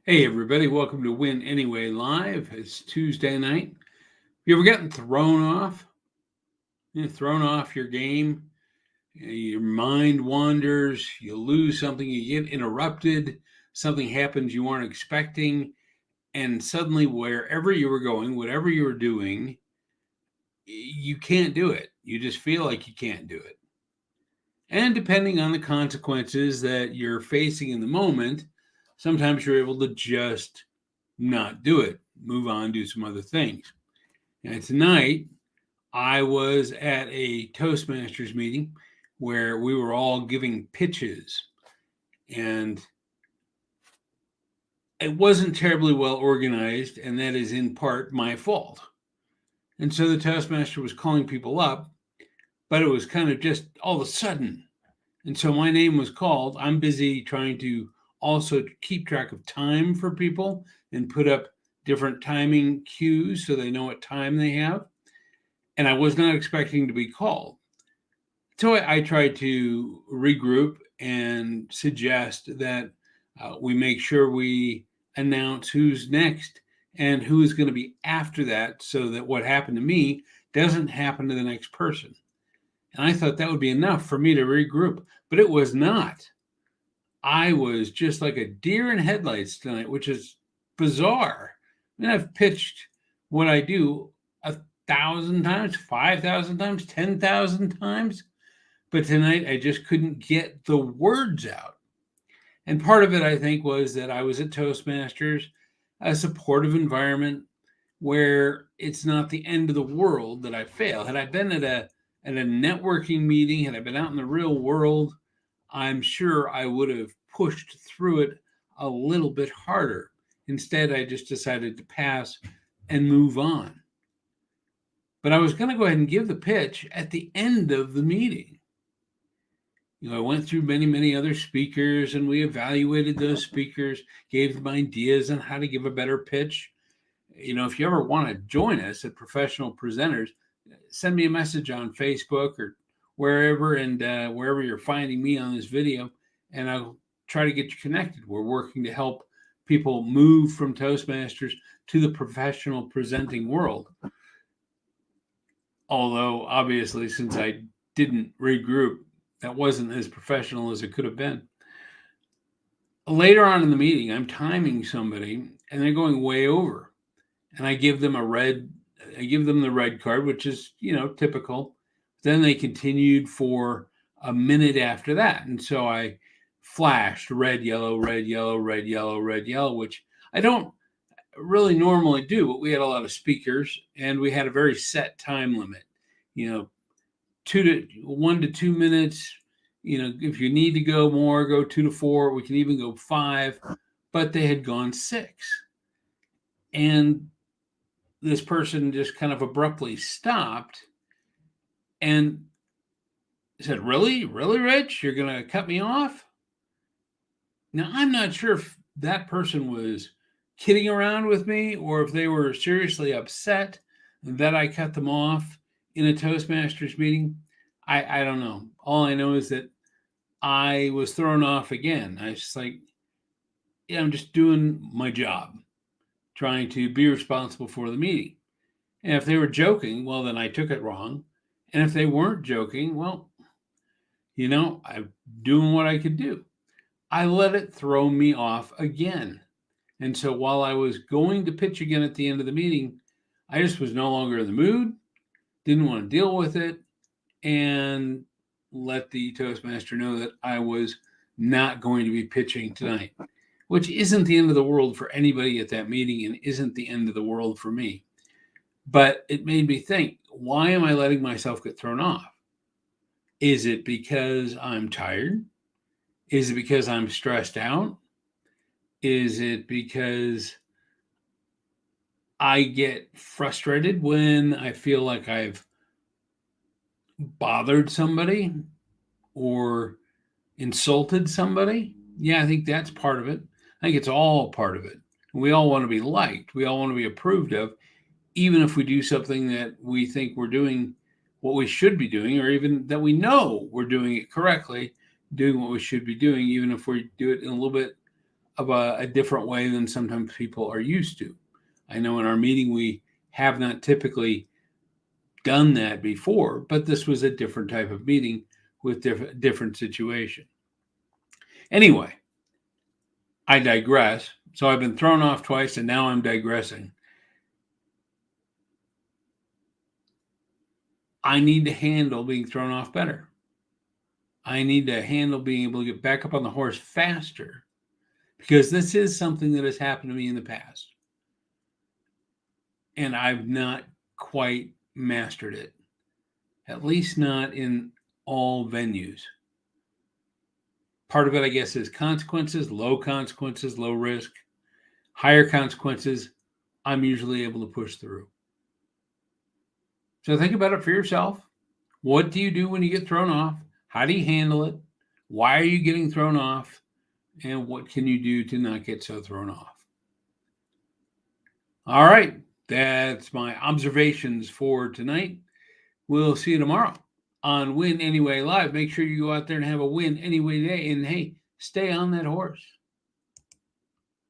Hey, everybody, welcome to Win Anyway Live. It's Tuesday night. You ever gotten thrown off? Thrown off your game? Your mind wanders, you lose something, you get interrupted, something happens you weren't expecting, and suddenly, wherever you were going, whatever you were doing, you can't do it. You just feel like you can't do it. And depending on the consequences that you're facing in the moment, sometimes you're able to just not do it, move on, do some other things. And tonight, I was at a Toastmasters meeting where we were all giving pitches, and it wasn't terribly well organized, and that is in part my fault. And so the Toastmaster was calling people up, but it was kind of just all of a sudden. And so my name was called. I'm busy trying to also keep track of time for people and put up different timing cues so they know what time they have. And I was not expecting to be called. So I tried to regroup and suggest that we make sure we announce who's next and who is going to be after that so that what happened to me doesn't happen to the next person. And I thought that would be enough for me to regroup, but it was not. I was just like a deer in headlights tonight, which is bizarre. I mean, I've pitched what I do 1,000 times, 5,000 times, 10,000 times, but tonight I just couldn't get the words out. And part of it, I think, was that I was at Toastmasters, a supportive environment where it's not the end of the world that I fail. Had I been at a networking meeting, had I been out in the real world, I'm sure I would have pushed through it a little bit harder. Instead, I just decided to pass and move on. But I was going to go ahead and give the pitch at the end of the meeting. I went through many, many other speakers and we evaluated those speakers, gave them ideas on how to give a better pitch. If you ever want to join us at Professional Presenters, send me a message on Facebook or wherever, and wherever you're finding me on this video, and I'll try to get you connected. We're working to help people move from Toastmasters to the professional presenting world. Although, obviously, since I didn't regroup, that wasn't as professional as it could have been. Later on in the meeting, I'm timing somebody and they're going way over. And I give them the red card, which is, typical. Then they continued for a minute after that. And so I flashed red, yellow, red, yellow, red, yellow, red, yellow, which I don't really normally do, but we had a lot of speakers and we had a very set time limit, 1 to 2 minutes. If you need to go more, go 2 to 4. We can even go 5, but they had gone 6. And this person just kind of abruptly stopped and said, "Really, really, Rich, you're going to cut me off?" Now, I'm not sure if that person was kidding around with me or if they were seriously upset that I cut them off in a Toastmasters meeting. I don't know. All I know is that I was thrown off again. I was just like, I'm just doing my job, trying to be responsible for the meeting. And if they were joking, well, then I took it wrong. And if they weren't joking, well, I'm doing what I could do. I let it throw me off again. And so while I was going to pitch again at the end of the meeting, I just was no longer in the mood, didn't want to deal with it, and let the Toastmaster know that I was not going to be pitching tonight, which isn't the end of the world for anybody at that meeting and isn't the end of the world for me. But it made me think, why am I letting myself get thrown off? Is it because I'm tired? Is it because I'm stressed out? Is it because I get frustrated when I feel like I've bothered somebody or insulted somebody? Yeah, I think that's part of it. I think it's all part of it. We all want to be liked. We all want to be approved of, even if we do something that we think we're doing what we should be doing, or even that we know we're doing it correctly, doing what we should be doing, even if we do it in a little bit of a different way than sometimes people are used to. I know in our meeting we have not typically done that before, but this was a different type of meeting with different situation. Anyway, I digress. So I've been thrown off twice and now I'm digressing. I need to handle being thrown off better. I need to handle being able to get back up on the horse faster, because this is something that has happened to me in the past. And I've not quite mastered it, at least not in all venues. Part of it, I guess, is consequences, low risk. Higher consequences, I'm usually able to push through. So think about it for yourself. What do you do when you get thrown off? How do you handle it? Why are you getting thrown off? And what can you do to not get so thrown off? All right. That's my observations for tonight. We'll see you tomorrow on Win Anyway Live. Make sure you go out there and have a win anyway day. And hey, stay on that horse.